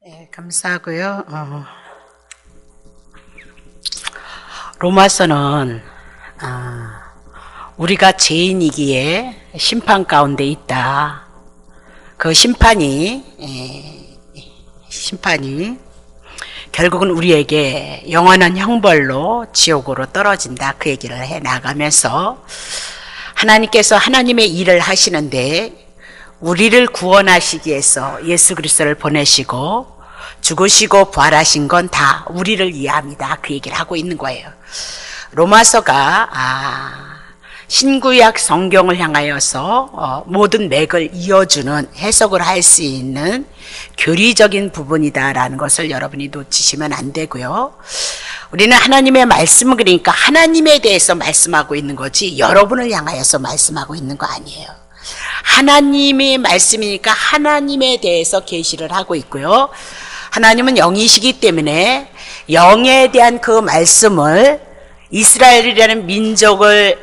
네, 감사하고요. 로마서는 우리가 죄인이기에 심판 가운데 있다. 그 심판이 결국은 우리에게 영원한 형벌로 지옥으로 떨어진다. 그 얘기를 해 나가면서 하나님께서 하나님의 일을 하시는데 우리를 구원하시기 위해서 예수 그리스도를 보내시고 죽으시고 부활하신 건 다 우리를 위함이다. 그 얘기를 하고 있는 거예요. 로마서가 신구약 성경을 향하여서 모든 맥을 이어주는 해석을 할 수 있는 교리적인 부분이다라는 것을 여러분이 놓치시면 안 되고요. 우리는 하나님의 말씀은 그러니까 하나님에 대해서 말씀하고 있는 거지 여러분을 향하여서 말씀하고 있는 거 아니에요. 하나님의 말씀이니까 하나님에 대해서 계시를 하고 있고요. 하나님은 영이시기 때문에 영에 대한 그 말씀을 이스라엘이라는 민족을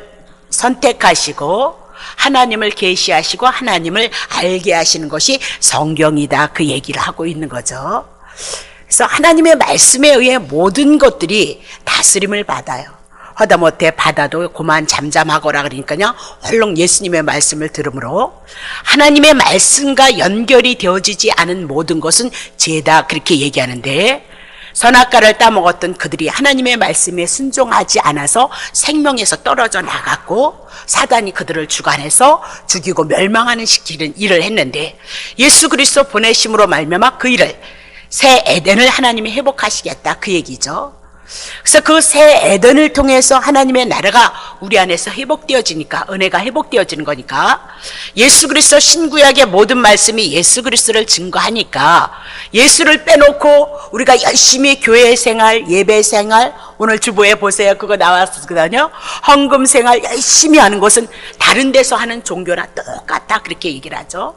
선택하시고 하나님을 계시하시고 하나님을 알게 하시는 것이 성경이다. 그 얘기를 하고 있는 거죠. 그래서 하나님의 말씀에 의해 모든 것들이 다스림을 받아요. 하다못해 받아도 그만 잠잠하거라 그러니까요. 헐렁 예수님의 말씀을 들으므로 하나님의 말씀과 연결이 되어지지 않은 모든 것은 죄다 그렇게 얘기하는데 선악과를 따먹었던 그들이 하나님의 말씀에 순종하지 않아서 생명에서 떨어져 나갔고 사단이 그들을 주관해서 죽이고 멸망하는 시키는 일을 했는데 예수 그리스도 보내심으로 말미암아 그 일을 새 에덴을 하나님이 회복하시겠다. 그 얘기죠. 그래서 그 새 에덴을 통해서 하나님의 나라가 우리 안에서 회복되어지니까 은혜가 회복되어지는 거니까 예수 그리스도 신구약의 모든 말씀이 예수 그리스도를 증거하니까 예수를 빼놓고 우리가 열심히 교회 생활, 예배 생활, 오늘 주보에 보세요. 그거 나왔거든요. 헌금 생활 열심히 하는 것은 다른 데서 하는 종교나 똑같다. 그렇게 얘기를 하죠.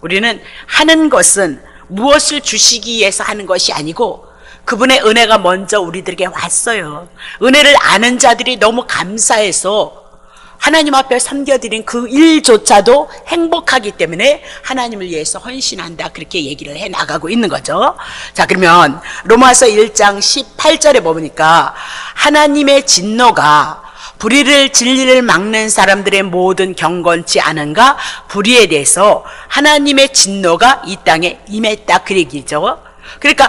우리는 하는 것은 무엇을 주시기 위해서 하는 것이 아니고 그분의 은혜가 먼저 우리들에게 왔어요. 은혜를 아는 자들이 너무 감사해서 하나님 앞에 섬겨드린 그 일조차도 행복하기 때문에 하나님을 위해서 헌신한다. 그렇게 얘기를 해 나가고 있는 거죠. 자, 그러면 로마서 1장 18절에 보니까 하나님의 진노가 불의를 진리를 막는 사람들의 모든 경건치 않은가 불의에 대해서 하나님의 진노가 이 땅에 임했다. 그 얘기죠. 그러니까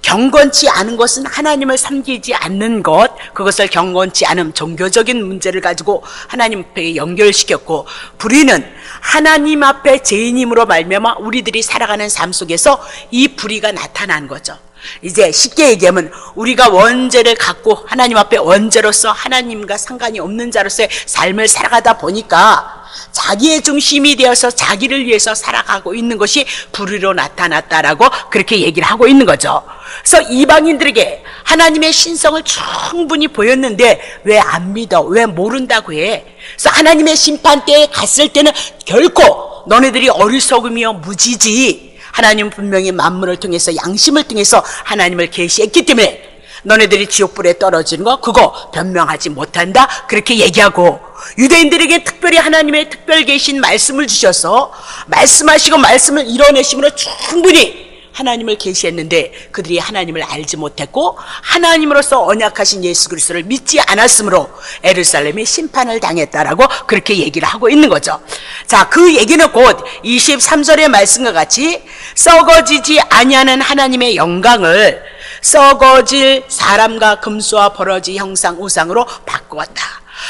경건치 않은 것은 하나님을 섬기지 않는 것, 그것을 경건치 않은 종교적인 문제를 가지고 하나님 앞에 연결시켰고, 불의는 하나님 앞에 죄인임으로 말미암아 우리들이 살아가는 삶 속에서 이 불의가 나타난 거죠. 이제 쉽게 얘기하면 우리가 원죄를 갖고 하나님 앞에 원죄로서 하나님과 상관이 없는 자로서의 삶을 살아가다 보니까 자기의 중심이 되어서 자기를 위해서 살아가고 있는 것이 불의로 나타났다라고 그렇게 얘기를 하고 있는 거죠. 그래서 이방인들에게 하나님의 신성을 충분히 보였는데 왜 안 믿어? 왜 모른다고 해? 그래서 하나님의 심판대에 갔을 때는 결코 너네들이 어리석으며 무지지 하나님은 분명히 만물을 통해서 양심을 통해서 하나님을 계시했기 때문에 너네들이 지옥불에 떨어지는 거 그거 변명하지 못한다. 그렇게 얘기하고 유대인들에게 특별히 하나님의 특별 계신 말씀을 주셔서 말씀하시고 말씀을 이뤄내심으로 충분히 하나님을 계시했는데 그들이 하나님을 알지 못했고 하나님으로서 언약하신 예수 그리스도를 믿지 않았으므로 예루살렘이 심판을 당했다라고 그렇게 얘기를 하고 있는 거죠. 자, 그 얘기는 곧 23절의 말씀과 같이 썩어지지 아니하는 하나님의 영광을 썩어질 사람과 금수와 버러지 형상 우상으로 바꾸었다.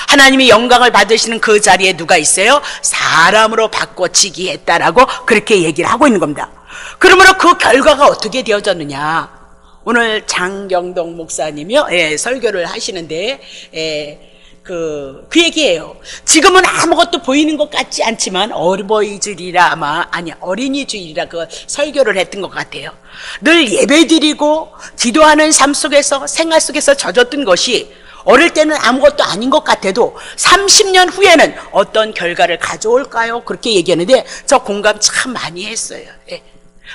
하나님이 영광을 받으시는 그 자리에 누가 있어요? 사람으로 바꿔치기 했다라고 그렇게 얘기를 하고 있는 겁니다. 그러므로 그 결과가 어떻게 되어졌느냐? 오늘 장경동 목사님이요, 설교를 하시는데, 그 얘기예요. 지금은 아무것도 보이는 것 같지 않지만 어린이주일이라 그 설교를 했던 것 같아요. 늘 예배드리고 기도하는 삶 속에서 생활 속에서 젖었던 것이 어릴 때는 아무것도 아닌 것 같아도 30년 후에는 어떤 결과를 가져올까요? 그렇게 얘기하는데 저 공감 참 많이 했어요.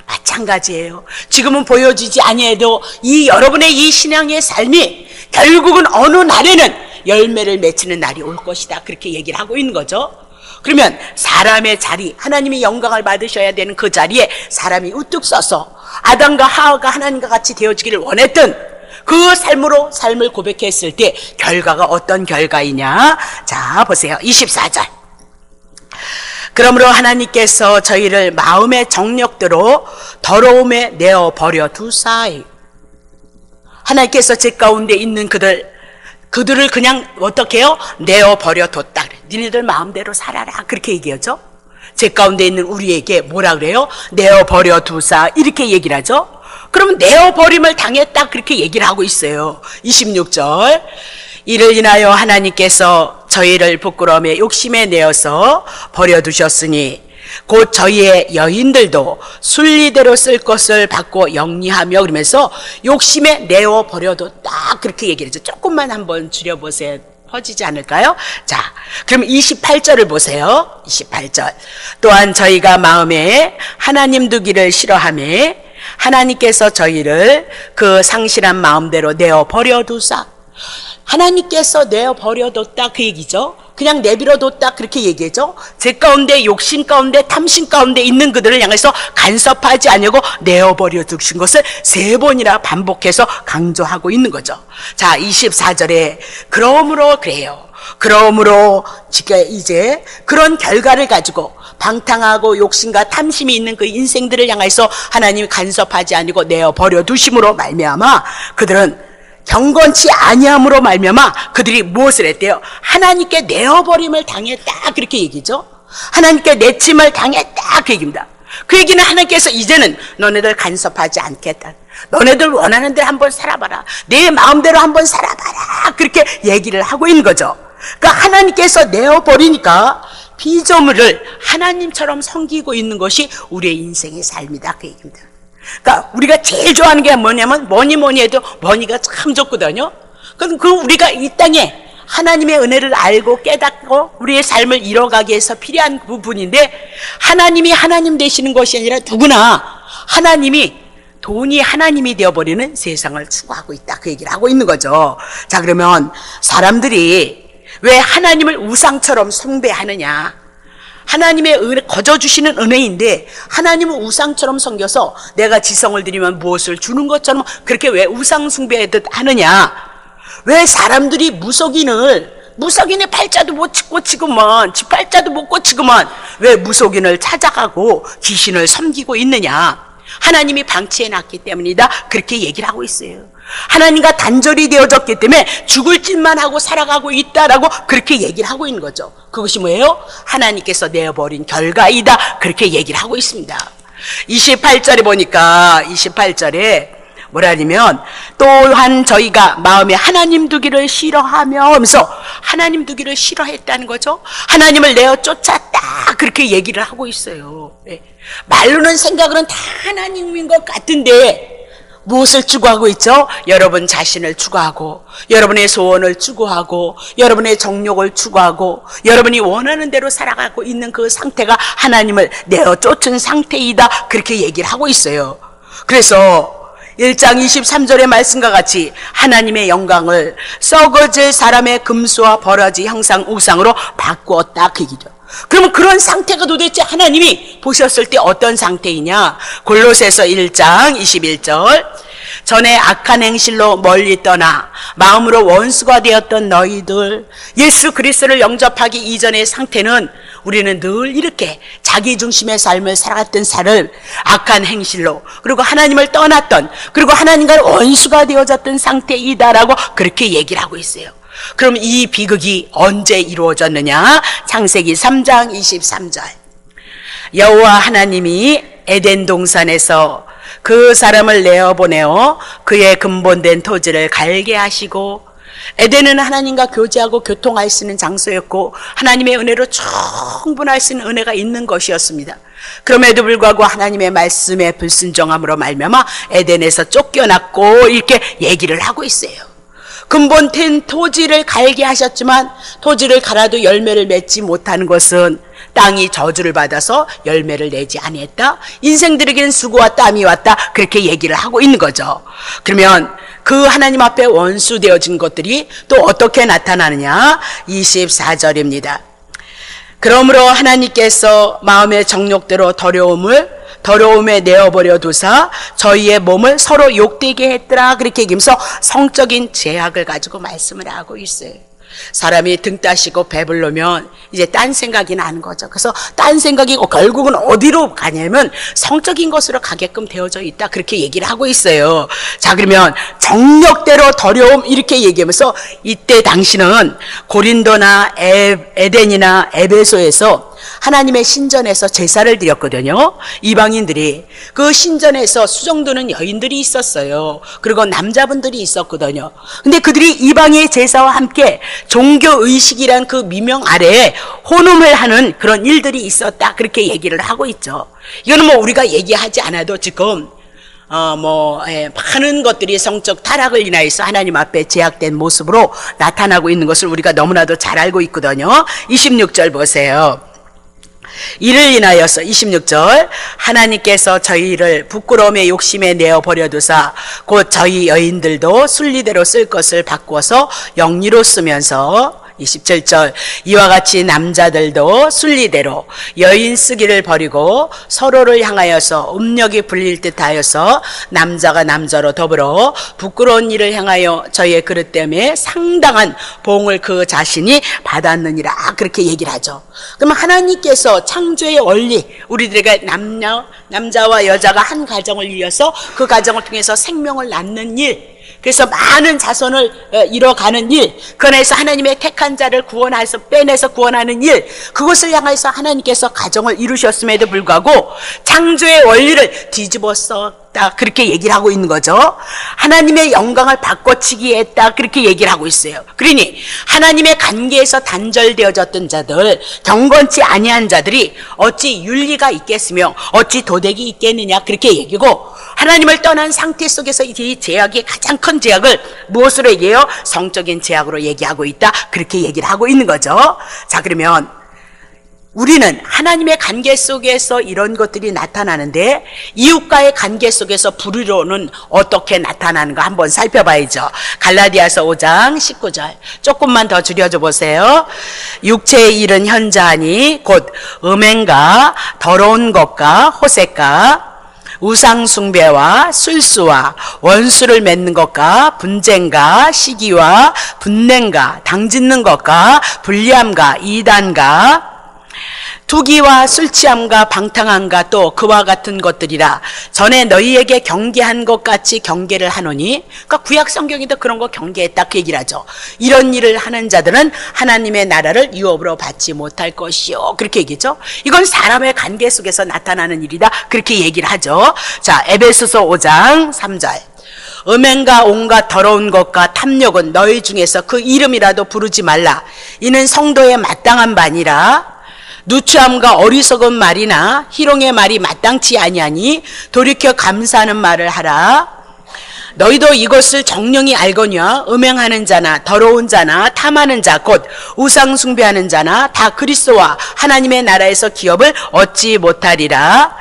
마찬가지예요. 지금은 보여지지 아니해도 이 여러분의 이 신앙의 삶이 결국은 어느 날에는 열매를 맺히는 날이 올 것이다. 그렇게 얘기를 하고 있는 거죠. 그러면 사람의 자리, 하나님의 영광을 받으셔야 되는 그 자리에 사람이 우뚝 서서 아담과 하와가 하나님과 같이 되어지기를 원했던 그 삶을 고백했을 때 결과가 어떤 결과이냐? 자, 보세요. 24절. 그러므로 하나님께서 저희를 마음의 정욕대로 더러움에 내어 버려 두사이. 하나님께서 제 가운데 있는 그들을 그냥 어떻게 해요? 내어 버려 뒀다. 니네들 마음대로 살아라. 그렇게 얘기하죠. 제 가운데 있는 우리에게 뭐라 그래요? 내어 버려 두사. 이렇게 얘기를 하죠. 그러면 내어 버림을 당했다. 그렇게 얘기를 하고 있어요. 26절. 이를 인하여 하나님께서 저희를 부끄러움에 욕심에 내어서 버려두셨으니 곧 저희의 여인들도 순리대로 쓸 것을 받고 영리하며 그러면서 욕심에 내어 버려뒀다. 그렇게 얘기를 하죠. 조금만 한번 줄여보세요. 퍼지지 않을까요? 자, 그럼 28절을 보세요. 28절. 또한 저희가 마음에 하나님 두기를 싫어하며 하나님께서 저희를 그 상실한 마음대로 내어 버려두사. 하나님께서 내어 버려뒀다 그 얘기죠. 그냥 내버려뒀다 그렇게 얘기하죠. 제 가운데 욕심 가운데 탐심 가운데 있는 그들을 향해서 간섭하지 않으려고 내어 버려두신 것을 3번이나 반복해서 강조하고 있는 거죠. 자, 24절에 그러므로 그래요. 그러므로 이제 그런 결과를 가지고 방탕하고 욕심과 탐심이 있는 그 인생들을 향해서 하나님이 간섭하지 아니고 내어 버려두심으로 말미암아 그들은 경건치 아니함으로 말미암아 그들이 무엇을 했대요? 하나님께 내어버림을 당했다 그렇게 얘기죠. 하나님께 내침을 당했다 그 얘기입니다. 그 얘기는 하나님께서 이제는 너네들 간섭하지 않겠다. 너네들 원하는 대로 한번 살아봐라. 내 마음대로 한번 살아봐라. 그렇게 얘기를 하고 있는 거죠. 그러니까 하나님께서 내어버리니까 피조물을 하나님처럼 섬기고 있는 것이 우리의 인생의 삶이다 그 얘기입니다. 그러니까 우리가 제일 좋아하는 게 뭐냐면 뭐니 해도 머니가 참 좋거든요. 그럼 우리가 이 땅에 하나님의 은혜를 알고 깨닫고 우리의 삶을 이뤄가기 위해서 필요한 부분인데 하나님이 하나님 되시는 것이 아니라 누구나 돈이 하나님이 되어버리는 세상을 추구하고 있다 그 얘기를 하고 있는 거죠. 자, 그러면 사람들이 왜 하나님을 우상처럼 숭배하느냐? 하나님의 은혜, 거저주시는 은혜인데 하나님은 우상처럼 섬겨서 내가 지성을 드리면 무엇을 주는 것처럼 그렇게 왜 우상 숭배하듯 하느냐? 왜 사람들이 무속인의 팔자도 못 고치고만 지 팔자도 못 고치고만 왜 무속인을 찾아가고 귀신을 섬기고 있느냐? 하나님이 방치해놨기 때문이다 그렇게 얘기를 하고 있어요. 하나님과 단절이 되어졌기 때문에 죽을 짓만 하고 살아가고 있다라고 그렇게 얘기를 하고 있는 거죠. 그것이 뭐예요? 하나님께서 내어버린 결과이다 그렇게 얘기를 하고 있습니다. 28절에 보니까 28절에 뭐라 하냐면 또한 저희가 마음에 하나님 두기를 싫어하며 하면서 하나님 두기를 싫어했다는 거죠. 하나님을 내어 쫓았다 그렇게 얘기를 하고 있어요. 말로는 생각으로는 다 하나님인 것 같은데 무엇을 추구하고 있죠? 여러분 자신을 추구하고 여러분의 소원을 추구하고 여러분의 정욕을 추구하고 여러분이 원하는 대로 살아가고 있는 그 상태가 하나님을 내어 쫓은 상태이다 그렇게 얘기를 하고 있어요. 그래서 1장 23절의 말씀과 같이 하나님의 영광을 썩어질 사람의 금수와 버러지 형상 우상으로 바꾸었다 그 얘기죠. 그러면 그런 상태가 도대체 하나님이 보셨을 때 어떤 상태이냐? 골로새서 1장 21절 전에 악한 행실로 멀리 떠나 마음으로 원수가 되었던 너희들 예수 그리스도를 영접하기 이전의 상태는 우리는 늘 이렇게 자기 중심의 삶을 살아갔던 삶을 악한 행실로 그리고 하나님을 떠났던 그리고 하나님과 원수가 되어졌던 상태이다라고 그렇게 얘기를 하고 있어요. 그럼 이 비극이 언제 이루어졌느냐? 창세기 3장 23절 여호와 하나님이 에덴 동산에서 그 사람을 내어보내어 그의 근본된 토지를 갈게 하시고 에덴은 하나님과 교제하고 교통할 수 있는 장소였고 하나님의 은혜로 충분할 수 있는 은혜가 있는 것이었습니다. 그럼에도 불구하고 하나님의 말씀에 불순종함으로 말미암아 에덴에서 쫓겨났고 이렇게 얘기를 하고 있어요. 근본된 토지를 갈게 하셨지만 토지를 갈아도 열매를 맺지 못하는 것은 땅이 저주를 받아서 열매를 내지 아니했다. 인생들에게는 수고와 땀이 왔다. 그렇게 얘기를 하고 있는 거죠. 그러면 그 하나님 앞에 원수 되어진 것들이 또 어떻게 나타나느냐? 24절입니다. 그러므로 하나님께서 마음의 정욕대로 더러움을 더러움에 내어버려 두사 저희의 몸을 서로 욕되게 했더라. 그렇게 얘기하면서 성적인 제약을 가지고 말씀을 하고 있어요. 사람이 등 따시고 배불르면 이제 딴 생각이 나는 거죠. 그래서 딴 생각이고 결국은 어디로 가냐면 성적인 것으로 가게끔 되어져 있다. 그렇게 얘기를 하고 있어요. 자, 그러면 정력대로 더러움 이렇게 얘기하면서 이때 당시는 고린도나 에덴이나 에베소에서 하나님의 신전에서 제사를 드렸거든요. 이방인들이 그 신전에서 수정도는 여인들이 있었어요. 그리고 남자분들이 있었거든요. 근데 그들이 이방의 제사와 함께 종교의식이란 그 미명 아래에 혼음을 하는 그런 일들이 있었다. 그렇게 얘기를 하고 있죠. 이거는 뭐 우리가 얘기하지 않아도 지금 많은 것들이 성적 타락을 인하여서 하나님 앞에 제약된 모습으로 나타나고 있는 것을 우리가 너무나도 잘 알고 있거든요. 26절 보세요. 이를 인하여서 26절 하나님께서 저희를 부끄러움의 욕심에 내어 버려두사 곧 저희 여인들도 순리대로 쓸 것을 바꾸어서 영리로 쓰면서 27절 이와 같이 남자들도 순리대로 여인 쓰기를 버리고 서로를 향하여서 음력이 불릴 듯 하여서 남자가 남자로 더불어 부끄러운 일을 향하여 저희의 그릇 때문에 상당한 보응을 그 자신이 받았느니라. 그렇게 얘기를 하죠. 그러면 하나님께서 창조의 원리, 우리들에게 남자와 여자가 한 가정을 이어서 그 가정을 통해서 생명을 낳는 일, 그래서 많은 자손을 이뤄가는 일, 그 안에서 하나님의 택한 자를 구원해서 빼내서 구원하는 일, 그것을 향해서 하나님께서 가정을 이루셨음에도 불구하고 창조의 원리를 뒤집었었다. 그렇게 얘기를 하고 있는 거죠. 하나님의 영광을 바꿔치기 했다. 그렇게 얘기를 하고 있어요. 그러니 하나님의 관계에서 단절되어졌던 자들, 경건치 아니한 자들이 어찌 윤리가 있겠으며 어찌 도덕이 있겠느냐. 그렇게 얘기고, 하나님을 떠난 상태 속에서 이 제약이 가장 큰 제약을 무엇으로 얘기해요? 성적인 제약으로 얘기하고 있다. 그렇게 얘기를 하고 있는 거죠. 자, 그러면 우리는 하나님의 관계 속에서 이런 것들이 나타나는데 이웃과의 관계 속에서 불의로는 어떻게 나타나는가 한번 살펴봐야죠. 갈라디아서 5장 19절 조금만 더 줄여줘 보세요. 육체의 일은 현저하니 곧 음행과 더러운 것과 호색과 우상숭배와 술수와 원수를 맺는 것과 분쟁과 시기와 분냉과 당짓는 것과 불리함과 이단과 투기와 술취함과 방탕함과 또 그와 같은 것들이라 전에 너희에게 경계한 것 같이 경계를 하노니, 그러니까 구약 성경에도 그런 거 경계했다 그 얘기를 하죠. 이런 일을 하는 자들은 하나님의 나라를 유업으로 받지 못할 것이요. 그렇게 얘기죠. 이건 사람의 관계 속에서 나타나는 일이다. 그렇게 얘기를 하죠. 자, 에베소서 5장 3절 음행과 온갖 더러운 것과 탐욕은 너희 중에서 그 이름이라도 부르지 말라. 이는 성도의 마땅한 바니라. 누추함과 어리석은 말이나 희롱의 말이 마땅치 아니하니 돌이켜 감사하는 말을 하라. 너희도 이것을 정령이 알거니와 음행하는 자나 더러운 자나 탐하는 자 곧 우상 숭배하는 자나 다 그리스도와 하나님의 나라에서 기업을 얻지 못하리라.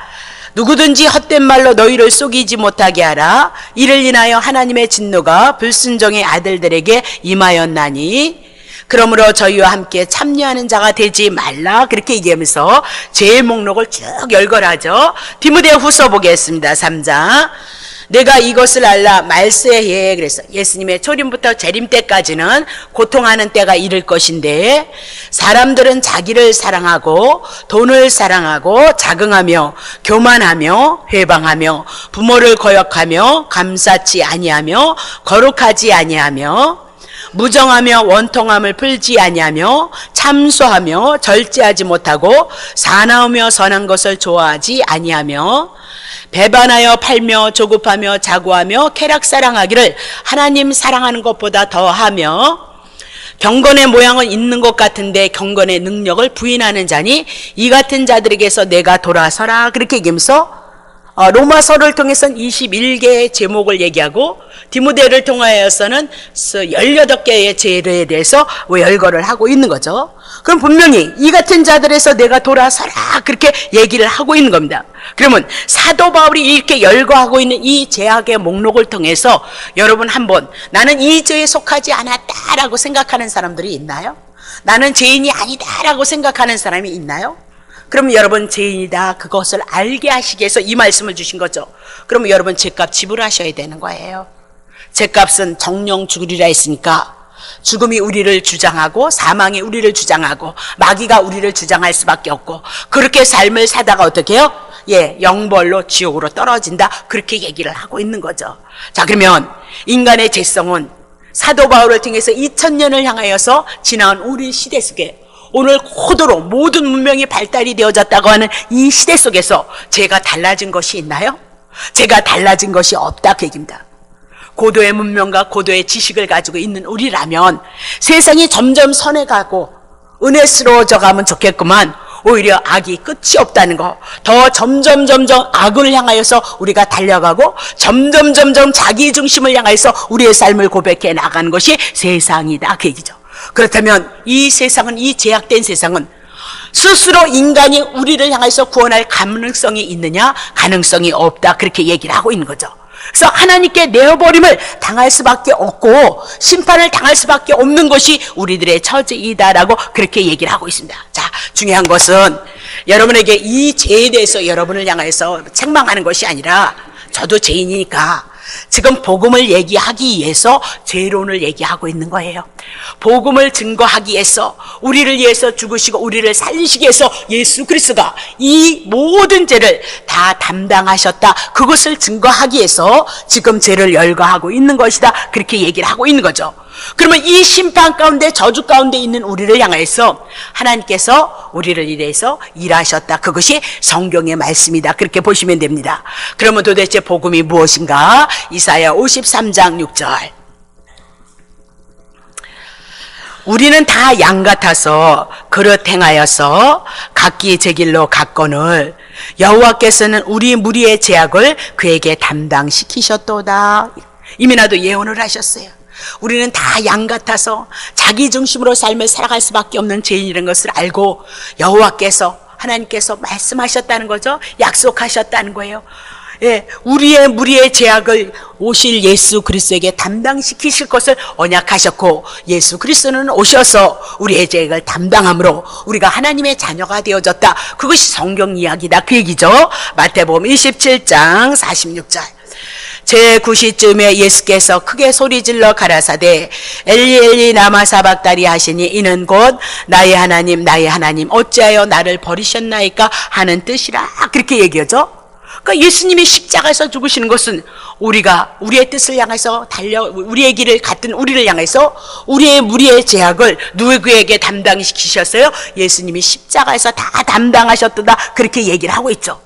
누구든지 헛된 말로 너희를 속이지 못하게 하라. 이를 인하여 하나님의 진노가 불순종의 아들들에게 임하였나니 그러므로 저희와 함께 참여하는 자가 되지 말라. 그렇게 얘기하면서 죄의 목록을 쭉 열거하죠. 디모데 후서 보겠습니다. 3장 내가 이것을 알라 말세에, 그래서 예수님의 초림부터 재림 때까지는 고통하는 때가 이를 것인데 사람들은 자기를 사랑하고 돈을 사랑하고 자긍하며 교만하며 회방하며 부모를 거역하며 감사치 아니하며 거룩하지 아니하며 무정하며 원통함을 풀지 아니하며 참소하며 절제하지 못하고 사나우며 선한 것을 좋아하지 아니하며 배반하여 팔며 조급하며 자고하며 쾌락 사랑하기를 하나님 사랑하는 것보다 더하며 경건의 모양은 있는 것 같은데 경건의 능력을 부인하는 자니 이 같은 자들에게서 내가 돌아서라. 그렇게 얘기하면서 로마서를 통해서는 21개의 제목을 얘기하고 디모데를 통하여서는 18개의 죄에 대해서 열거를 하고 있는 거죠. 그럼 분명히 이 같은 자들에서 내가 돌아서라 그렇게 얘기를 하고 있는 겁니다. 그러면 사도 바울이 이렇게 열거하고 있는 이 죄악의 목록을 통해서 여러분 한번 나는 이 죄에 속하지 않았다라고 생각하는 사람들이 있나요? 나는 죄인이 아니다라고 생각하는 사람이 있나요? 그럼 여러분 죄인이다 그것을 알게 하시기 위해서 이 말씀을 주신 거죠. 그럼 여러분 죄값 지불하셔야 되는 거예요. 죄값은 정령 죽으리라 했으니까 죽음이 우리를 주장하고 사망이 우리를 주장하고 마귀가 우리를 주장할 수밖에 없고 그렇게 삶을 사다가 어떻게 해요? 영벌로 지옥으로 떨어진다 그렇게 얘기를 하고 있는 거죠. 자, 그러면 인간의 죄성은 사도 바울을 통해서 2000년을 향하여서 지나온 우리 시대 속에 오늘 고도로 모든 문명이 발달이 되어졌다고 하는 이 시대 속에서 죄가 달라진 것이 있나요? 죄가 달라진 것이 없다 그 얘기입니다. 고도의 문명과 고도의 지식을 가지고 있는 우리라면 세상이 점점 선해가고 은혜스러워져 가면 좋겠구만 오히려 악이 끝이 없다는 거, 더 점점 악을 향하여서 우리가 달려가고 점점 자기 중심을 향해서 우리의 삶을 고백해 나가는 것이 세상이다 그 얘기죠. 그렇다면 이 세상은, 이 제약된 세상은 스스로 인간이 우리를 향해서 구원할 가능성이 있느냐? 가능성이 없다 그렇게 얘기를 하고 있는 거죠. 그래서 하나님께 내어버림을 당할 수밖에 없고 심판을 당할 수밖에 없는 것이 우리들의 처지이다라고 그렇게 얘기를 하고 있습니다. 자, 중요한 것은 여러분에게 이 죄에 대해서 여러분을 향해서 책망하는 것이 아니라 저도 죄인이니까 지금 복음을 얘기하기 위해서 죄론을 얘기하고 있는 거예요. 복음을 증거하기 위해서 우리를 위해서 죽으시고 우리를 살리시기 위해서 예수 그리스도가 이 모든 죄를 다 담당하셨다. 그것을 증거하기 위해서 지금 죄를 열거하고 있는 것이다. 그렇게 얘기를 하고 있는 거죠. 그러면 이 심판 가운데 저주 가운데 있는 우리를 향해서 하나님께서 우리를 위해서 일하셨다. 그것이 성경의 말씀이다. 그렇게 보시면 됩니다. 그러면 도대체 복음이 무엇인가? 이사야 53장 6절. 우리는 다 양 같아서 그릇 행하여서 각기 제 길로 갔거늘 여호와께서는 우리 무리의 죄악을 그에게 담당시키셨도다. 이미나도 예언을 하셨어요. 우리는 다 양 같아서 자기 중심으로 삶을 살아갈 수밖에 없는 죄인이라는 것을 알고 여호와께서 하나님께서 말씀하셨다는 거죠. 약속하셨다는 거예요. 우리의 무리의 죄악을 오실 예수 그리스도에게 담당시키실 것을 언약하셨고 예수 그리스도는 오셔서 우리의 죄악을 담당함으로 우리가 하나님의 자녀가 되어졌다. 그것이 성경 이야기다 그 얘기죠. 마태복음 27장 46절. 제9시쯤에 예수께서 크게 소리질러 가라사대 엘리 엘리 라마 사박다리 하시니 이는 곧 나의 하나님 어찌하여 나를 버리셨나이까 하는 뜻이라 그렇게 얘기하죠. 그러니까 예수님이 십자가에서 죽으시는 것은 우리가 우리의 뜻을 향해서 우리의 길을 갔던 우리를 향해서 우리의 무리의 죄악을 누구에게 담당시키셨어요? 예수님이 십자가에서 다 담당하셨다 그렇게 얘기를 하고 있죠.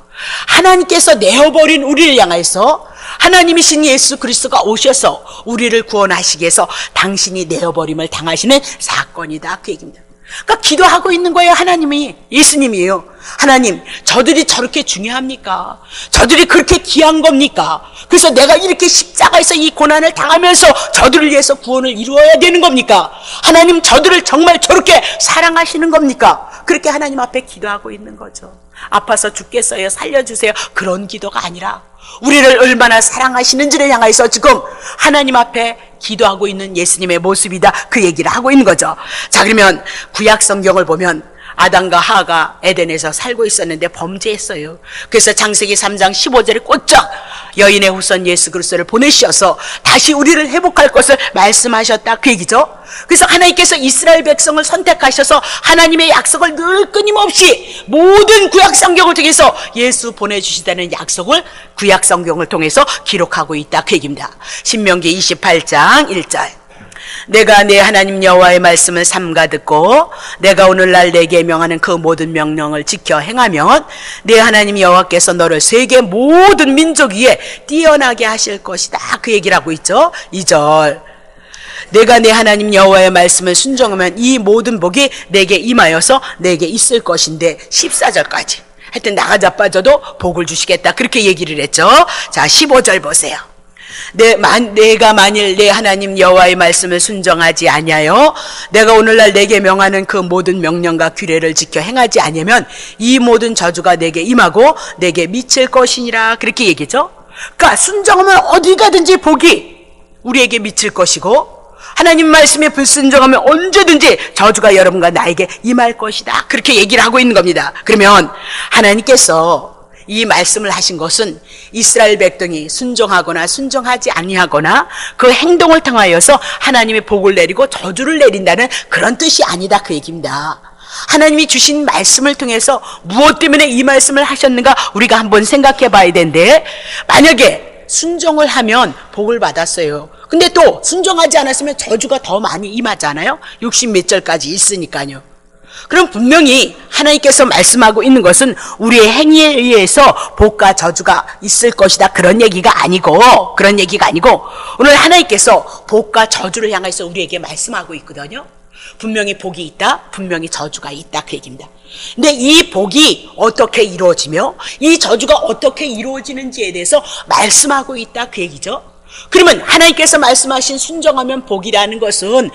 하나님께서 내어버린 우리를 향해서 하나님이신 예수 그리스도가 오셔서 우리를 구원하시기 위해서 당신이 내어버림을 당하시는 사건이다 그 얘기입니다. 그러니까 기도하고 있는 거예요. 하나님이, 예수님이에요. 하나님, 저들이 저렇게 중요합니까? 저들이 그렇게 귀한 겁니까? 그래서 내가 이렇게 십자가에서 이 고난을 당하면서 저들을 위해서 구원을 이루어야 되는 겁니까? 하나님, 저들을 정말 저렇게 사랑하시는 겁니까? 그렇게 하나님 앞에 기도하고 있는 거죠. 아파서 죽겠어요, 살려주세요, 그런 기도가 아니라 우리를 얼마나 사랑하시는지를 향해서 지금 하나님 앞에 기도하고 있는 예수님의 모습이다 그 얘기를 하고 있는 거죠. 자, 그러면 구약 성경을 보면 아담과 하와가 에덴에서 살고 있었는데 범죄했어요. 그래서 창세기 3장 15절에 꽂짝 여인의 후손 예수 그리스도를 보내셔서 다시 우리를 회복할 것을 말씀하셨다 그 얘기죠. 그래서 하나님께서 이스라엘 백성을 선택하셔서 하나님의 약속을 늘 끊임없이 모든 구약 성경을 통해서 예수 보내주시다는 약속을 구약 성경을 통해서 기록하고 있다 그 얘기입니다. 신명기 28장 1절. 내가 내 하나님 여호와의 말씀을 삼가 듣고 내가 오늘날 내게 명하는 그 모든 명령을 지켜 행하면 내 하나님 여호와께서 너를 세계 모든 민족 위에 뛰어나게 하실 것이다 그 얘기를 하고 있죠. 2절. 내가 내 하나님 여호와의 말씀을 순종하면 이 모든 복이 내게 임하여서 내게 있을 것인데 14절까지 하여튼 나가자빠져도 복을 주시겠다 그렇게 얘기를 했죠. 자, 15절 보세요. 내가 만일 내 하나님 여호와의 말씀을 순종하지 아니하여 내가 오늘날 내게 명하는 그 모든 명령과 규례를 지켜 행하지 아니하면 이 모든 저주가 내게 임하고 내게 미칠 것이니라 그렇게 얘기죠. 그러니까 순종하면 어디 가든지 복이 우리에게 미칠 것이고 하나님 말씀에 불순종하면 언제든지 저주가 여러분과 나에게 임할 것이다. 그렇게 얘기를 하고 있는 겁니다. 그러면 하나님께서 이 말씀을 하신 것은 이스라엘 백성이 순종하거나 순종하지 아니하거나 그 행동을 통하여서 하나님의 복을 내리고 저주를 내린다는 그런 뜻이 아니다, 그 얘기입니다. 하나님이 주신 말씀을 통해서 무엇 때문에 이 말씀을 하셨는가 우리가 한번 생각해 봐야 되는데, 만약에 순종을 하면 복을 받았어요. 근데 또 순종하지 않았으면 저주가 더 많이 임하잖아요. 60몇 절까지 있으니까요. 그럼 분명히 하나님께서 말씀하고 있는 것은 우리의 행위에 의해서 복과 저주가 있을 것이다, 그런 얘기가 아니고 오늘 하나님께서 복과 저주를 향해서 우리에게 말씀하고 있거든요. 분명히 복이 있다, 분명히 저주가 있다, 그 얘기입니다. 근데 이 복이 어떻게 이루어지며 이 저주가 어떻게 이루어지는지에 대해서 말씀하고 있다, 그 얘기죠. 그러면 하나님께서 말씀하신 순종하면 복이라는 것은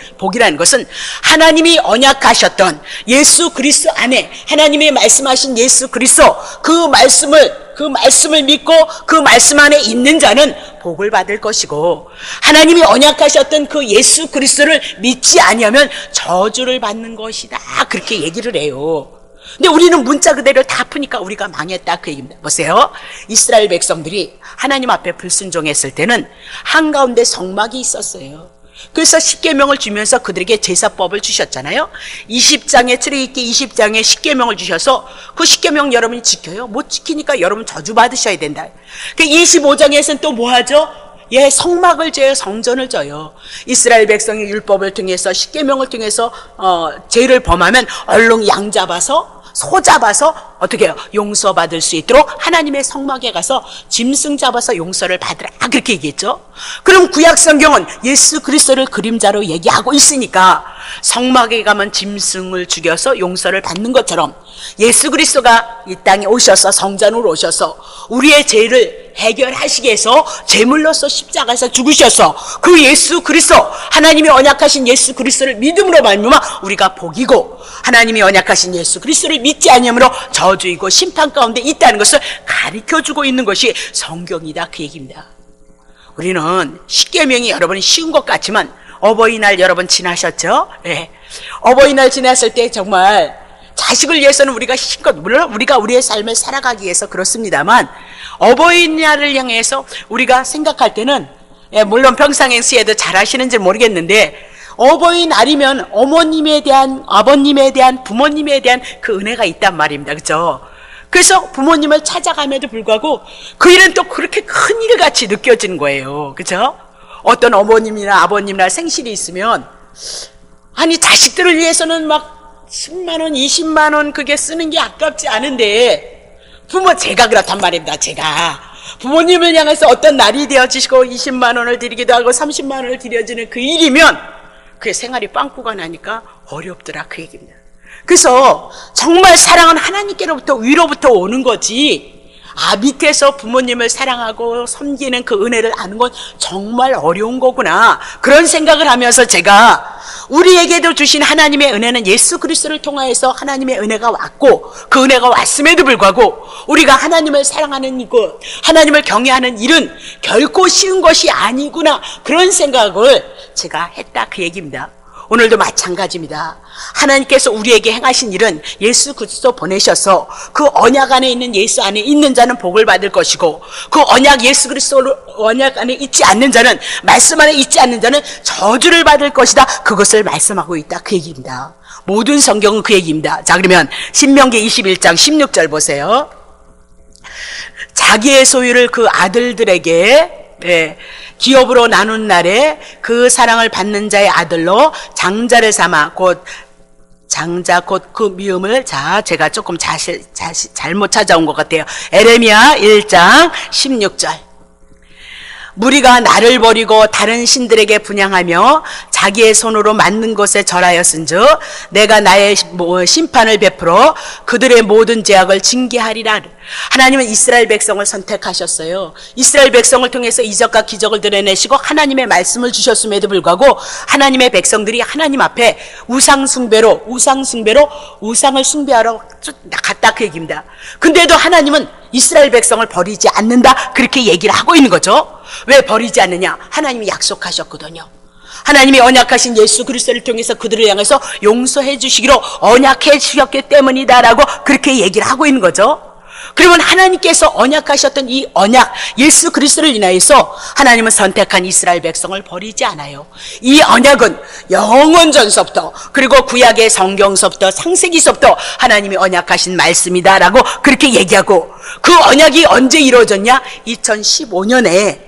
하나님이 언약하셨던 예수 그리스도 안에, 하나님이 말씀하신 예수 그리스도 그 말씀을 믿고 그 말씀 안에 있는 자는 복을 받을 것이고, 하나님이 언약하셨던 그 예수 그리스도를 믿지 아니하면 저주를 받는 것이다, 그렇게 얘기를 해요. 근데 우리는 문자 그대로 다 푸니까 우리가 망했다, 그 얘기입니다. 보세요. 이스라엘 백성들이 하나님 앞에 불순종했을 때는 한가운데 성막이 있었어요. 그래서 십계명을 주면서 그들에게 제사법을 주셨잖아요. 20장에 출애굽기 20장에 십계명을 주셔서 그 십계명 여러분이 지켜요? 못 지키니까 여러분 저주 받으셔야 된다. 그 25장에서는 또 뭐 하죠? 성막을 져요, 성전을 져요. 이스라엘 백성이 율법을 통해서 십계명을 통해서 죄를 범하면 얼른 양 잡아서 소 잡아서 어떻게 해요? 용서받을 수 있도록 하나님의 성막에 가서 짐승 잡아서 용서를 받으라, 그렇게 얘기했죠. 그럼 구약 성경은 예수 그리스도를 그림자로 얘기하고 있으니까 성막에 가면 짐승을 죽여서 용서를 받는 것처럼 예수 그리스도가 이 땅에 오셔서 성전으로 오셔서 우리의 죄를 해결하시기 위해서 제물로서 십자가에서 죽으셔서 그 예수 그리스도, 하나님이 언약하신 예수 그리스도를 믿음으로 말미암아 우리가 복이고, 하나님이 언약하신 예수 그리스도를 믿지 아니함으로 저주이고 심판 가운데 있다는 것을 가르쳐주고 있는 것이 성경이다, 그 얘기입니다. 우리는 십계명이 여러분이 쉬운 것 같지만 어버이날 여러분 지나셨죠? 네. 어버이날 지났을 때 정말 자식을 위해서는 우리가 힘껏, 물론 우리가 우리의 삶을 살아가기 위해서 그렇습니다만, 어버이날을 향해서 우리가 생각할 때는, 물론 평상시에도 잘 하시는지 모르겠는데, 어버이날이면 어머님에 대한, 아버님에 대한, 부모님에 대한 그 은혜가 있단 말입니다. 그렇죠? 그래서 부모님을 찾아감에도 불구하고 그 일은 또 그렇게 큰 일같이 느껴지는 거예요. 그렇죠? 어떤 어머님이나 아버님이나 생실이 있으면, 아니 자식들을 위해서는 막 10만 원, 20만 원 그게 쓰는 게 아깝지 않은데, 제가 그렇단 말입니다. 제가 부모님을 향해서 어떤 날이 되어지시고 20만 원을 드리기도 하고 30만 원을 드려지는 그 일이면 그의 생활이 빵꾸가 나니까 어렵더라, 그 얘기입니다. 그래서 정말 사랑은 하나님께로부터, 위로부터 오는 거지, 밑에서 부모님을 사랑하고 섬기는 그 은혜를 아는 건 정말 어려운 거구나, 그런 생각을 하면서 제가 우리에게도 주신 하나님의 은혜는 예수 그리스도를 통하여서 하나님의 은혜가 왔고, 그 은혜가 왔음에도 불구하고 우리가 하나님을 사랑하는 이것, 하나님을 경외하는 일은 결코 쉬운 것이 아니구나, 그런 생각을 제가 했다, 그 얘기입니다. 오늘도 마찬가지입니다. 하나님께서 우리에게 행하신 일은 예수 그리스도 보내셔서 그 언약 안에 있는, 예수 안에 있는 자는 복을 받을 것이고, 그 언약, 예수 그리스도 언약 안에 있지 않는 자는, 말씀 안에 있지 않는 자는 저주를 받을 것이다, 그것을 말씀하고 있다, 그 얘기입니다. 모든 성경은 그 얘기입니다. 자, 그러면 신명기 21장 16절 보세요. 자기의 소유를 그 아들들에게 기업으로 나눈 날에 그 사랑을 받는 자의 아들로 장자를 삼아, 곧 장자 곧 그 미음을, 제가 조금 잘못 찾아온 것 같아요. 에레미야 1장 16절. 무리가 나를 버리고 다른 신들에게 분향하며 자기의 손으로 만든 것에 절하였은즉 내가 나의 심판을 베풀어 그들의 모든 죄악을 징계하리라. 하나님은 이스라엘 백성을 선택하셨어요. 이스라엘 백성을 통해서 이적과 기적을 드러내시고 하나님의 말씀을 주셨음에도 불구하고 하나님의 백성들이 하나님 앞에 우상을 숭배하러 갔다, 그 얘기입니다. 근데도 하나님은 이스라엘 백성을 버리지 않는다, 그렇게 얘기를 하고 있는 거죠. 왜 버리지 않느냐? 하나님이 약속하셨거든요. 하나님이 언약하신 예수 그리스도를 통해서 그들을 향해서 용서해 주시기로 언약해 주셨기 때문이다라고 그렇게 얘기를 하고 있는 거죠. 그러면 하나님께서 언약하셨던 이 언약 예수 그리스도를 인하여서 하나님은 선택한 이스라엘 백성을 버리지 않아요. 이 언약은 영원전서부터 그리고 구약의 성경서부터 창세기서부터 하나님이 언약하신 말씀이다라고 그렇게 얘기하고, 그 언약이 언제 이루어졌냐? 2015년에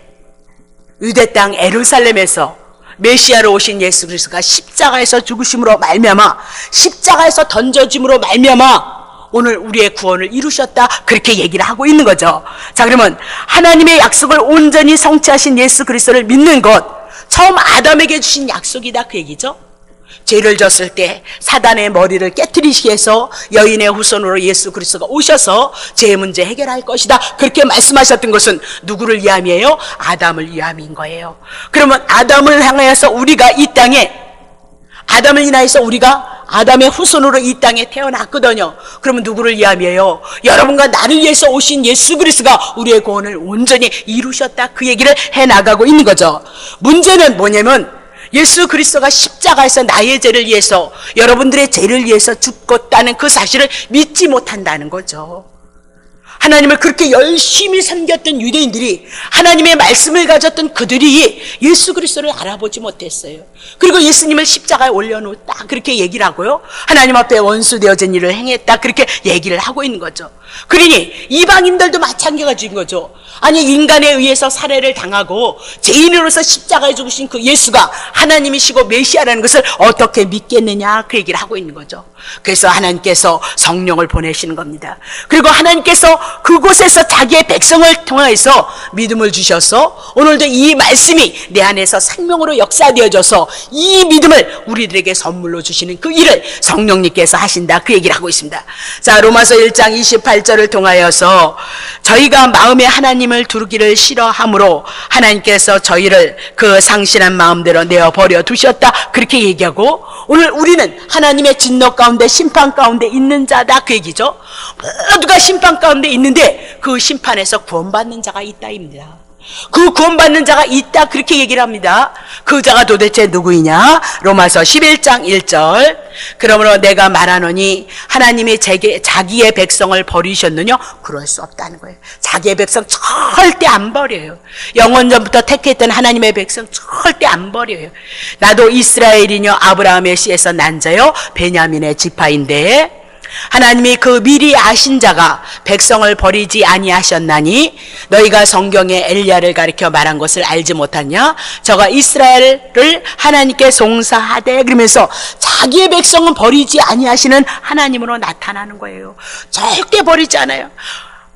유대 땅 예루살렘에서 메시아로 오신 예수 그리스도가 십자가에서 죽으심으로 말미암아, 십자가에서 던져짐으로 말미암아 오늘 우리의 구원을 이루셨다, 그렇게 얘기를 하고 있는 거죠. 자, 그러면 하나님의 약속을 온전히 성취하신 예수 그리스도를 믿는 것, 처음 아담에게 주신 약속이다, 그 얘기죠. 죄를 졌을 때 사단의 머리를 깨트리시기 위해서 여인의 후손으로 예수 그리스도가 오셔서 죄의 문제 해결할 것이다, 그렇게 말씀하셨던 것은 누구를 위함이에요? 아담을 위함인 거예요. 그러면 아담을 향하여서 우리가 이 땅에, 아담을 인하여서 우리가 아담의 후손으로 이 땅에 태어났거든요. 그러면 누구를 위함이에요? 여러분과 나를 위해서 오신 예수 그리스도가 우리의 구원을 온전히 이루셨다, 그 얘기를 해나가고 있는 거죠. 문제는 뭐냐면 예수 그리스도가 십자가에서 나의 죄를 위해서, 여러분들의 죄를 위해서 죽었다는 그 사실을 믿지 못한다는 거죠. 하나님을 그렇게 열심히 섬겼던 유대인들이, 하나님의 말씀을 가졌던 그들이 예수 그리스도를 알아보지 못했어요. 그리고 예수님을 십자가에 올려놓았다, 그렇게 얘기를 하고요, 하나님 앞에 원수 되어진 일을 행했다, 그렇게 얘기를 하고 있는 거죠. 그러니 이방인들도 마찬가지인 거죠. 아니, 인간에 의해서 살해를 당하고 죄인으로서 십자가에 죽으신 그 예수가 하나님이시고 메시아라는 것을 어떻게 믿겠느냐, 그 얘기를 하고 있는 거죠. 그래서 하나님께서 성령을 보내시는 겁니다. 그리고 하나님께서 그곳에서 자기의 백성을 통해서 믿음을 주셔서 오늘도 이 말씀이 내 안에서 생명으로 역사되어져서 이 믿음을 우리들에게 선물로 주시는 그 일을 성령님께서 하신다, 그 얘기를 하고 있습니다. 자, 로마서 1장 28절을 통하여서 저희가 마음에 하나님을 두르기를 싫어함으로 하나님께서 저희를 그 상실한 마음대로 내어버려 두셨다, 그렇게 얘기하고, 오늘 우리는 하나님의 진노 가운데 심판 가운데 있는 자다, 그 얘기죠. 모두가 심판 가운데 있는데 그 심판에서 구원받는 자가 있다입니다. 그 구원받는 자가 있다, 그렇게 얘기를 합니다. 그 자가 도대체 누구이냐? 로마서 11장 1절. 그러므로 내가 말하노니 하나님이 자기의 백성을 버리셨느냐? 그럴 수 없다는 거예요. 자기의 백성 절대 안 버려요. 영원전부터 택했던 하나님의 백성 절대 안 버려요. 나도 이스라엘이뇨 아브라함의 씨에서 난 자요 베냐민의 지파인데, 하나님이 그 미리 아신 자가 백성을 버리지 아니하셨나니 너희가 성경에 엘리야를 가리켜 말한 것을 알지 못하냐? 저가 이스라엘을 하나님께 송사하되, 그러면서 자기의 백성은 버리지 아니하시는 하나님으로 나타나는 거예요. 절대 버리지 않아요.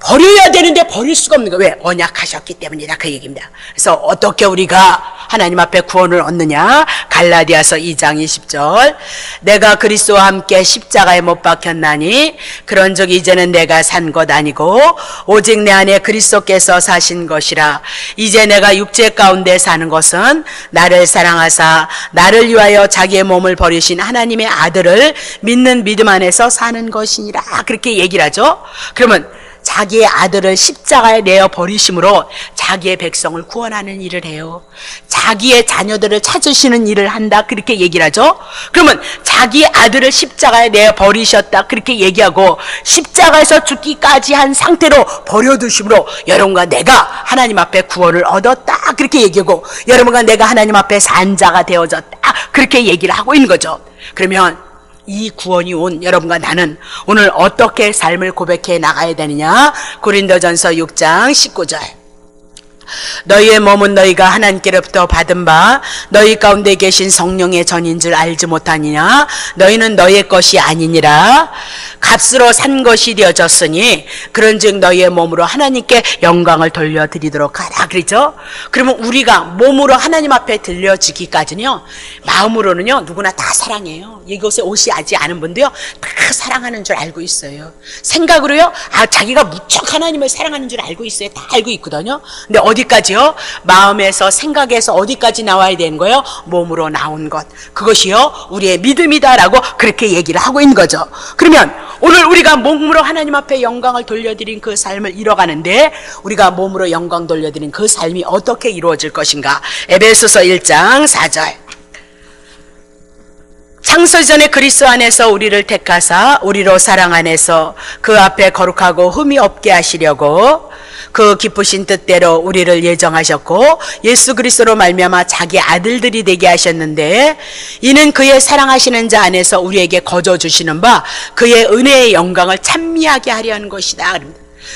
버려야 되는데 버릴 수가 없는 거예요. 왜? 언약하셨기 때문이다, 그 얘기입니다. 그래서 어떻게 우리가 하나님 앞에 구원을 얻느냐? 갈라디아서 2장 20절. 내가 그리스도와 함께 십자가에 못 박혔나니 그런즉 이제는 내가 산 것 아니고 오직 내 안에 그리스도께서 사신 것이라. 이제 내가 육체 가운데 사는 것은 나를 사랑하사 나를 위하여 자기의 몸을 버리신 하나님의 아들을 믿는 믿음 안에서 사는 것이니라, 그렇게 얘기를 하죠. 그러면 자기의 아들을 십자가에 내어 버리심으로 자기의 백성을 구원하는 일을 해요. 자기의 자녀들을 찾으시는 일을 한다, 그렇게 얘기를 하죠. 그러면 자기의 아들을 십자가에 내어 버리셨다, 그렇게 얘기하고 십자가에서 죽기까지 한 상태로 버려두심으로 여러분과 내가 하나님 앞에 구원을 얻었다, 그렇게 얘기하고 여러분과 내가 하나님 앞에 산 자가 되어졌다, 그렇게 얘기를 하고 있는 거죠. 그러면 이 구원이 온 여러분과 나는 오늘 어떻게 삶을 고백해 나가야 되느냐? 고린도전서 6장 19절. 너희의 몸은 너희가 하나님께로부터 받은 바 너희 가운데 계신 성령의 전인 줄 알지 못하느냐? 너희는 너희의 것이 아니니라. 값으로 산 것이 되어졌으니 그런즉 너희의 몸으로 하나님께 영광을 돌려드리도록 하라, 그러죠? 그러면 우리가 몸으로 하나님 앞에 들려지기까지는요, 마음으로는요 누구나 다 사랑해요. 이곳에 오시지 않은 분도요 다 사랑하는 줄 알고 있어요. 생각으로요, 자기가 무척 하나님을 사랑하는 줄 알고 있어요. 다 알고 있거든요. 근데 어디까지요? 마음에서, 생각에서 어디까지 나와야 되는 거예요? 몸으로 나온 것, 그것이요 우리의 믿음이다라고 그렇게 얘기를 하고 있는 거죠. 그러면 오늘 우리가 몸으로 하나님 앞에 영광을 돌려드린 그 삶을 이뤄가는데, 우리가 몸으로 영광 돌려드린 그 삶이 어떻게 이루어질 것인가? 에베소서 1장 4절. 창세전에 그리스도 안에서 우리를 택하사 우리로 사랑 안에서 그 앞에 거룩하고 흠이 없게 하시려고 그 기쁘신 뜻대로 우리를 예정하셨고 예수 그리스도로 말미암아 자기 아들들이 되게 하셨는데 이는 그의 사랑하시는 자 안에서 우리에게 거저 주시는 바 그의 은혜의 영광을 찬미하게 하려 하는 것이다.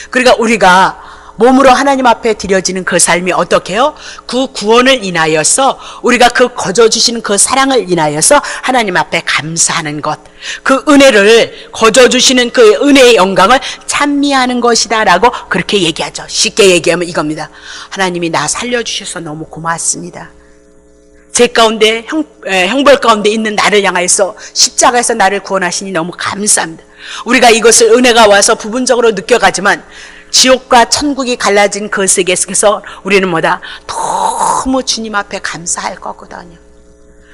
그러니까 우리가 몸으로 하나님 앞에 드려지는 그 삶이 어떻게 해요? 그 구원을 인하여서 우리가 그 거저 주시는 그 사랑을 인하여서 하나님 앞에 감사하는 것, 그 은혜를 거저 주시는 그 은혜의 영광을 찬미하는 것이다 라고 그렇게 얘기하죠. 쉽게 얘기하면 이겁니다. 하나님이 나 살려주셔서 너무 고맙습니다. 제 가운데 형벌 가운데 있는 나를 향하여서 십자가에서 나를 구원하시니 너무 감사합니다. 우리가 이것을 은혜가 와서 부분적으로 느껴가지만 지옥과 천국이 갈라진 그 세계 속에서 우리는 뭐다? 너무 주님 앞에 감사할 거거든요.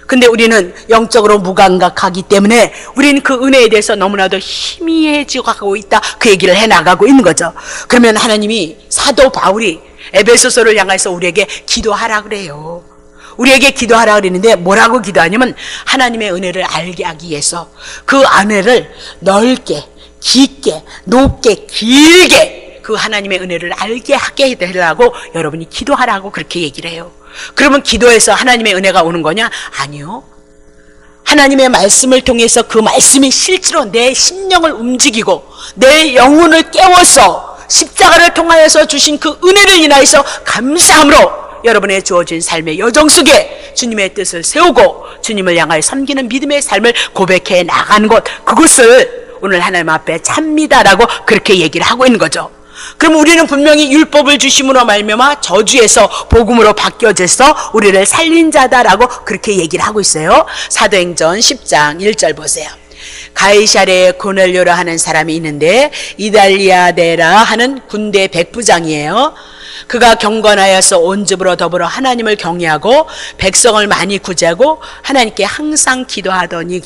근데 우리는 영적으로 무감각하기 때문에 우리는 그 은혜에 대해서 너무나도 희미해지고 가고 있다. 그 얘기를 해나가고 있는 거죠. 그러면 하나님이 사도 바울이 에베소서를 향해서 우리에게 기도하라 그래요. 우리에게 기도하라 그랬는데 뭐라고 기도하냐면 하나님의 은혜를 알게 하기 위해서 그 은혜를 넓게, 깊게, 높게, 길게 그 하나님의 은혜를 알게 하게 해달라고 여러분이 기도하라고 그렇게 얘기를 해요. 그러면 기도해서 하나님의 은혜가 오는 거냐? 아니요. 하나님의 말씀을 통해서 그 말씀이 실제로 내 심령을 움직이고 내 영혼을 깨워서 십자가를 통하여서 주신 그 은혜를 인하여서 감사함으로 여러분의 주어진 삶의 여정 속에 주님의 뜻을 세우고 주님을 향하여 섬기는 믿음의 삶을 고백해 나가는 것, 그것을 오늘 하나님 앞에 찬미다라고 그렇게 얘기를 하고 있는 거죠. 그럼 우리는 분명히 율법을 주심으로 말미암아 저주에서 복음으로 바뀌어져서 우리를 살린 자다라고 그렇게 얘기를 하고 있어요. 사도행전 10장 1절 보세요. 가이사랴에 고넬료라 하는 사람이 있는데 이달리아데라 하는 군대 백부장이에요. 그가 경건하여서 온 집으로 더불어 하나님을 경외하고 백성을 많이 구제하고 하나님께 항상 기도하더니,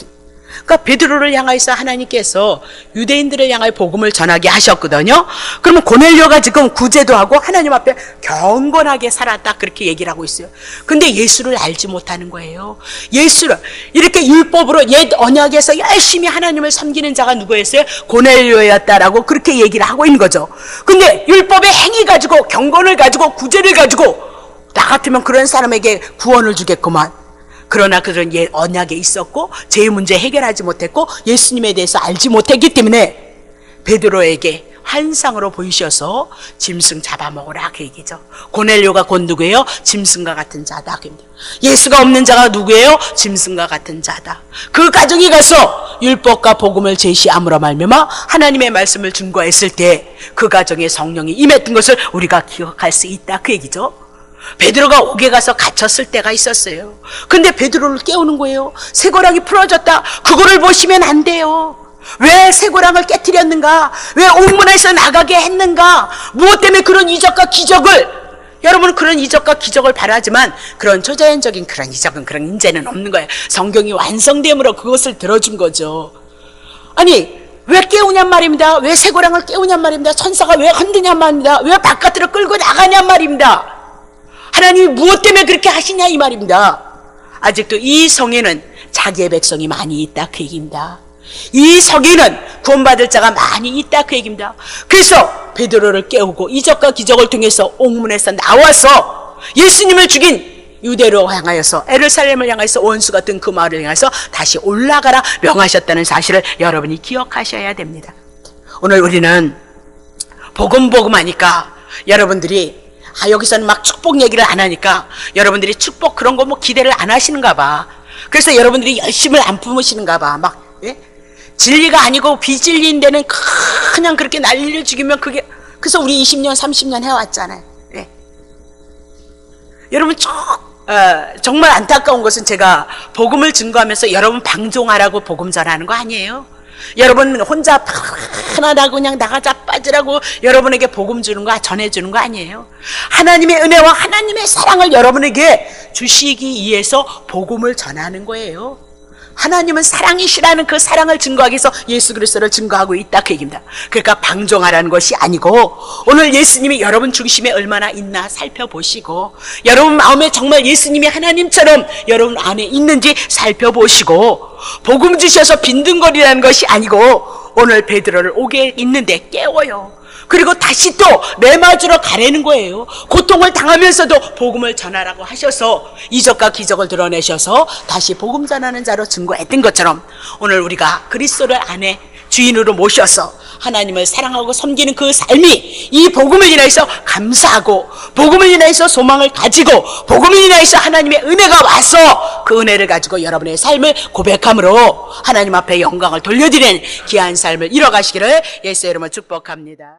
그러니까 베드로를 향해서 하나님께서 유대인들을 향하여 복음을 전하게 하셨거든요. 그러면 고넬료가 지금 구제도 하고 하나님 앞에 경건하게 살았다 그렇게 얘기를 하고 있어요. 근데 예수를 알지 못하는 거예요. 예수를 이렇게 율법으로 옛 언약에서 열심히 하나님을 섬기는 자가 누구였어요? 고넬료였다라고 그렇게 얘기를 하고 있는 거죠. 근데 율법의 행위 가지고 경건을 가지고 구제를 가지고 나 같으면 그런 사람에게 구원을 주겠구만. 그러나 그런 옛 언약에 있었고 죄의 문제 해결하지 못했고 예수님에 대해서 알지 못했기 때문에 베드로에게 환상으로 보이셔서 짐승 잡아먹으라 그 얘기죠. 고넬료가 곧 누구예요? 짐승과 같은 자다. 예수가 없는 자가 누구예요? 짐승과 같은 자다. 그 가정에 가서 율법과 복음을 제시함으로 말미암아 하나님의 말씀을 증거했을 때 그 가정에 성령이 임했던 것을 우리가 기억할 수 있다 그 얘기죠. 베드로가 옥에 가서 갇혔을 때가 있었어요. 근데 베드로를 깨우는 거예요. 쇠고랑이 풀어졌다. 그거를 보시면 안 돼요. 왜 쇠고랑을 깨뜨렸는가? 왜 옥문에서 나가게 했는가? 무엇 때문에 그런 이적과 기적을, 여러분은 그런 이적과 기적을 바라지만 그런 초자연적인 그런 이적은 그런 인재는 없는 거예요. 성경이 완성됨으로 그것을 들어준 거죠. 아니 왜 깨우냔 말입니다. 왜 쇠고랑을 깨우냔 말입니다. 천사가 왜 흔드냔 말입니다. 왜 바깥으로 끌고 나가냔 말입니다. 하나님이 무엇 때문에 그렇게 하시냐 이 말입니다. 아직도 이 성에는 자기의 백성이 많이 있다 그 얘기입니다. 이 성에는 구원받을 자가 많이 있다 그 얘기입니다. 그래서 베드로를 깨우고 이적과 기적을 통해서 옥문에서 나와서 예수님을 죽인 유대로 향하여서 예루살렘을 향해서 원수 같은 그 마을을 향해서 다시 올라가라 명하셨다는 사실을 여러분이 기억하셔야 됩니다. 오늘 우리는 복음 하니까 여러분들이 여기서는 막 축복 얘기를 안 하니까 여러분들이 축복 그런 거 뭐 기대를 안 하시는가 봐. 그래서 여러분들이 열심을 안 품으시는가 봐. 막 진리가 아니고 비진리인 데는 그냥 그렇게 난리를 죽이면 그게, 그래서 우리 20년 30년 해왔잖아요. 여러분 정말 안타까운 것은 제가 복음을 증거하면서 여러분 방종하라고 복음 전하는 거 아니에요. 여러분 혼자 편안하고 그냥 나가자 빠지라고 여러분에게 복음 주는 거, 전해주는 거 아니에요. 하나님의 은혜와 하나님의 사랑을 여러분에게 주시기 위해서 복음을 전하는 거예요. 하나님은 사랑이시라는 그 사랑을 증거하기 위해서 예수 그리스도를 증거하고 있다 그 얘기입니다. 그러니까 방종하라는 것이 아니고 오늘 예수님이 여러분 중심에 얼마나 있나 살펴보시고 여러분 마음에 정말 예수님이 하나님처럼 여러분 안에 있는지 살펴보시고 복음 주셔서 빈둥거리라는 것이 아니고 오늘 베드로를 오게 있는데 깨워요. 그리고 다시 또 매맞으러 가라는 거예요. 고통을 당하면서도 복음을 전하라고 하셔서 이적과 기적을 드러내셔서 다시 복음 전하는 자로 증거했던 것처럼 오늘 우리가 그리스도를 안에 주인으로 모셔서 하나님을 사랑하고 섬기는 그 삶이 이 복음을 인하여서 감사하고 복음을 인하여서 소망을 가지고 복음을 인하여서 하나님의 은혜가 와서 그 은혜를 가지고 여러분의 삶을 고백함으로 하나님 앞에 영광을 돌려드리는 귀한 삶을 이뤄가시기를 예수의 이름으로 축복합니다.